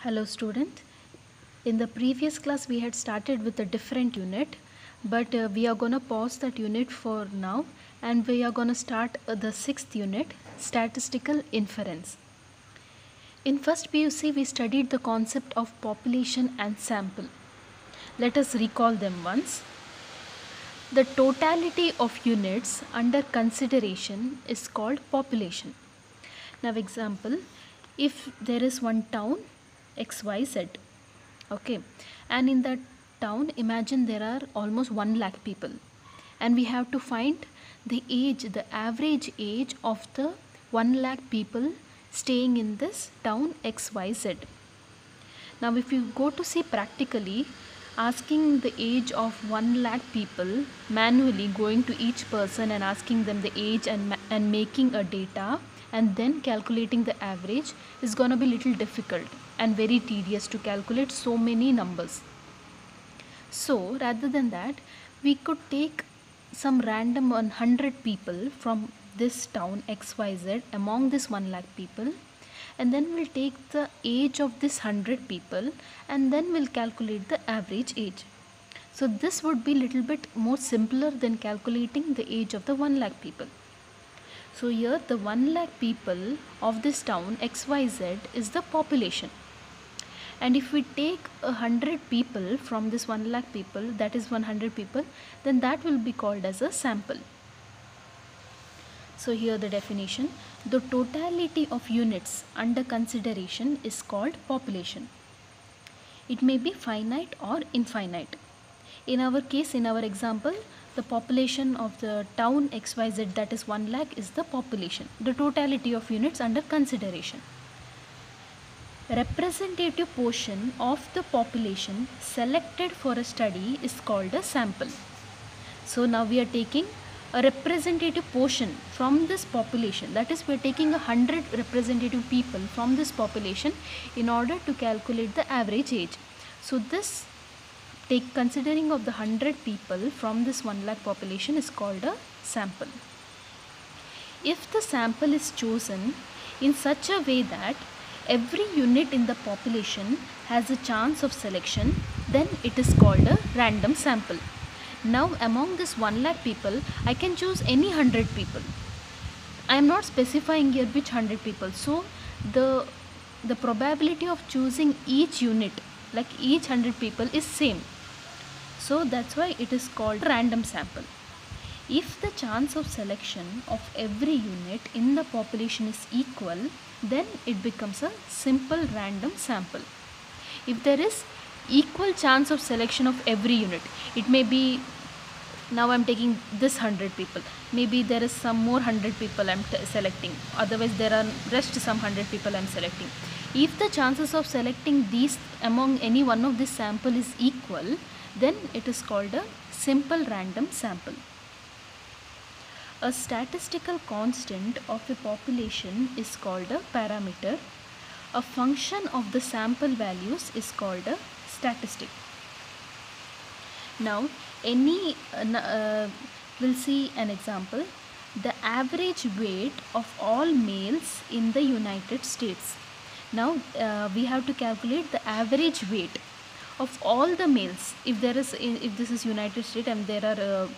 Hello student. In the previous class we had started with a different unit, but we are going to pause that unit for now and we are going to start the sixth unit, statistical inference. In first PUC we studied the concept of population and sample. Let us recall them once. The totality of units under consideration is called population. Now example, if there is one town XYZ, okay, and in that town imagine there are almost 1 lakh people, and we have to find the average age of the 1 lakh people staying in this town XYZ. Now if you go to see practically, asking the age of 1 lakh people, manually going to each person and asking them the age and making a data and then calculating the average is going to be little difficult and very tedious to calculate so many numbers. So rather than that, we could take some random 100 people from this town XYZ among this 1 lakh people, and then we'll take the age of this 100 people and then we'll calculate the average age. So this would be little bit more simpler than calculating the age of the 1 lakh people. So here the 1 lakh people of this town XYZ is the population. And if we take 100 people from this 1 lakh people, that is 100 people, then that will be called as a sample. So here the definition, the totality of units under consideration is called population. It may be finite or infinite. In our case, in our example, the population of the town XYZ, that is 1 lakh, is the population, the totality of units under consideration. Representative portion of the population selected for a study is called a sample. So now we are taking a representative portion from this population, that is we are taking 100 representative people from this population in order to calculate the average age. So this considering of the 100 people from this 1 lakh population is called a sample. If the sample is chosen in such a way that every unit in the population has a chance of selection, then it is called a random sample. Now among this 1 lakh people, I can choose any 100 people. I am not specifying here which 100 people. So the probability of choosing each unit, like each 100 people, is same. So that's why it is called random sample. If the chance of selection of every unit in the population is equal, then it becomes a simple random sample. If there is equal chance of selection of every unit, it may be, now I am taking this 100 people, maybe there is some more 100 people I am selecting, otherwise there are rest some 100 people I am selecting. If the chances of selecting these among any one of this sample is equal, then it is called a simple random sample. A statistical constant of a population is called a parameter. A function of the sample values is called a statistic. Now we'll see an example. The average weight of all males in the United States. Now we have to calculate the average weight of all the males. If this is United States and there are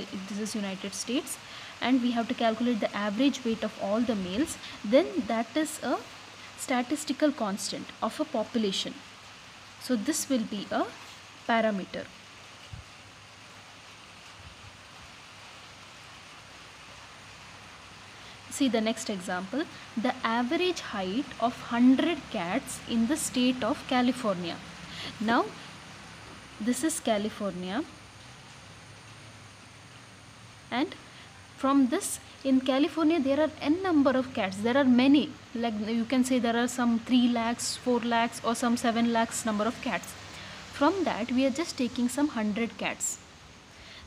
if this is United States, and we have to calculate the average weight of all the males, then that is a statistical constant of a population. So this will be a parameter. See the next example. The average height of 100 cats in the state of California. Now this is California, and from this, in California there are n number of cats. There are many, like you can say there are some 3 lakhs, 4 lakhs or some 7 lakhs number of cats. From that we are just taking some 100 cats.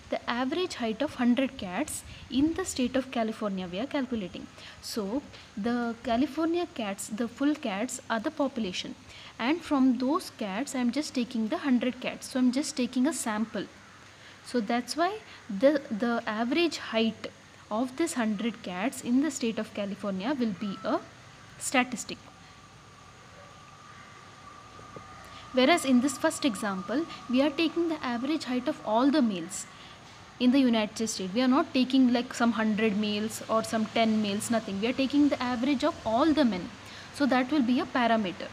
The average height of 100 cats in the state of California we are calculating. So the California cats, the full cats, are the population, and from those cats I am just taking the 100 cats. So I am just taking a sample. So that's why the average height of this 100 cats in the state of California will be a statistic. Whereas in this first example, we are taking the average height of all the males in the United States. We are not taking like some 100 males or some 10 males, nothing. We are taking the average of all the men. So that will be a parameter.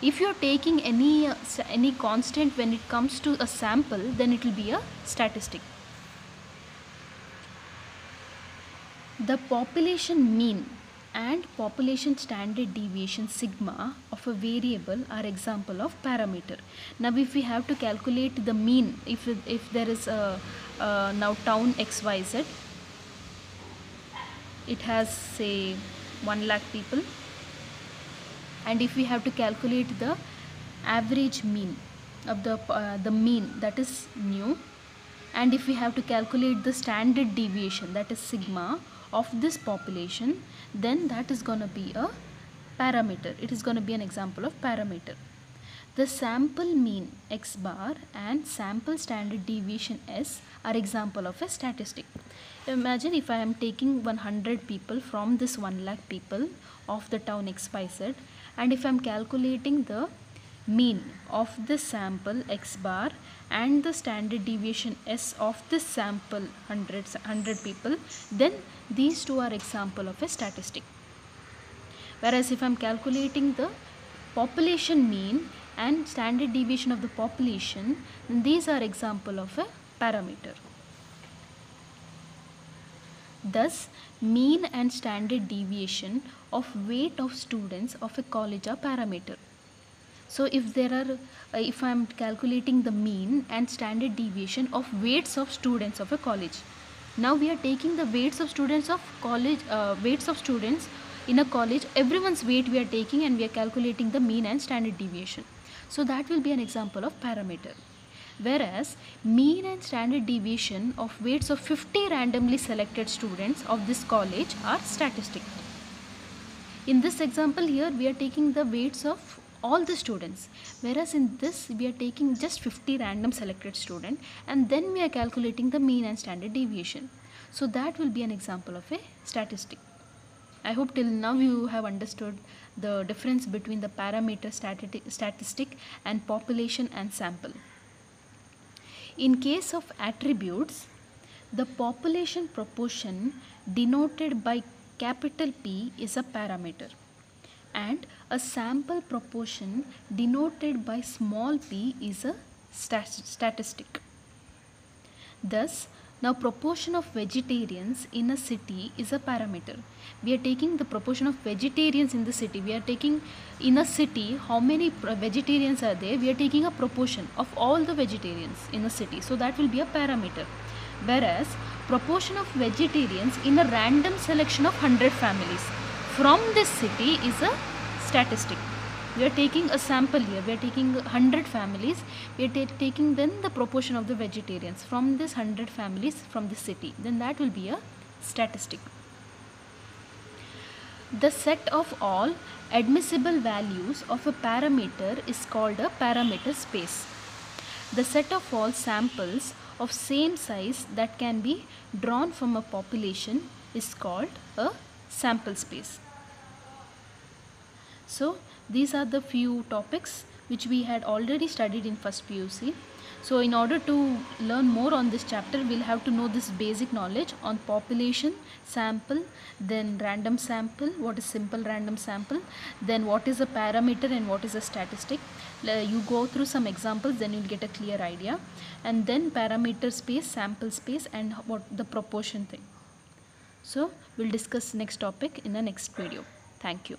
If you are taking any constant when it comes to a sample, then it will be a statistic. The population mean and population standard deviation sigma of a variable are example of parameter. Now if we have to calculate the mean, if there is a now town XYZ, it has say 1 lakh people, and if we have to calculate the average mean of the mean, that is nu, and if we have to calculate the standard deviation, that is sigma of this population, then that is going to be a parameter. It is going to be an example of parameter. The sample mean x bar and sample standard deviation s are example of a statistic. Imagine if I am taking 100 people from this 1 lakh people of the town XYZ, and if I am calculating the mean of this sample x bar and the standard deviation s of this sample 100 people, then these two are example of a statistic. Whereas if I am calculating the population mean and standard deviation of the population, then these are example of a parameter. Thus, mean and standard deviation of weight of students of a college are parameter. So if there are, if I am calculating the mean and standard deviation of weights of students of a college. Now we are taking the weights of students of college, weights of students in a college, everyone's weight we are taking, and we are calculating the mean and standard deviation. So that will be an example of parameter. Whereas mean and standard deviation of weights of 50 randomly selected students of this college are statistic. In this example here, we are taking the weights of all the students, whereas in this we are taking just 50 random selected student, and then we are calculating the mean and standard deviation. So that will be an example of a statistic. I hope till now you have understood the difference between the parameter statistic and population and sample. In case of attributes, the population proportion denoted by capital P is a parameter, and a sample proportion denoted by small p is a statistic. Thus, now proportion of vegetarians in a city is a parameter. We are taking the proportion of vegetarians in the city. We are taking in a city how many vegetarians are there. We are taking a proportion of all the vegetarians in a city. So that will be a parameter. Whereas proportion of vegetarians in a random selection of 100 families from this city is a statistic. We are taking a sample here. We are taking 100 families. We are taking then the proportion of the vegetarians from this 100 families from the city. Then that will be a statistic. The set of all admissible values of a parameter is called a parameter space. The set of all samples of same size that can be drawn from a population is called a sample space. So these are the few topics which we had already studied in first PUC. So in order to learn more on this chapter, we'll have to know this basic knowledge on population, sample, then random sample, what is simple random sample, then what is a parameter and what is a statistic. You go through some examples, then you'll get a clear idea, and then parameter space, sample space, and what the proportion thing. So we'll discuss next topic in the next video. Thank you.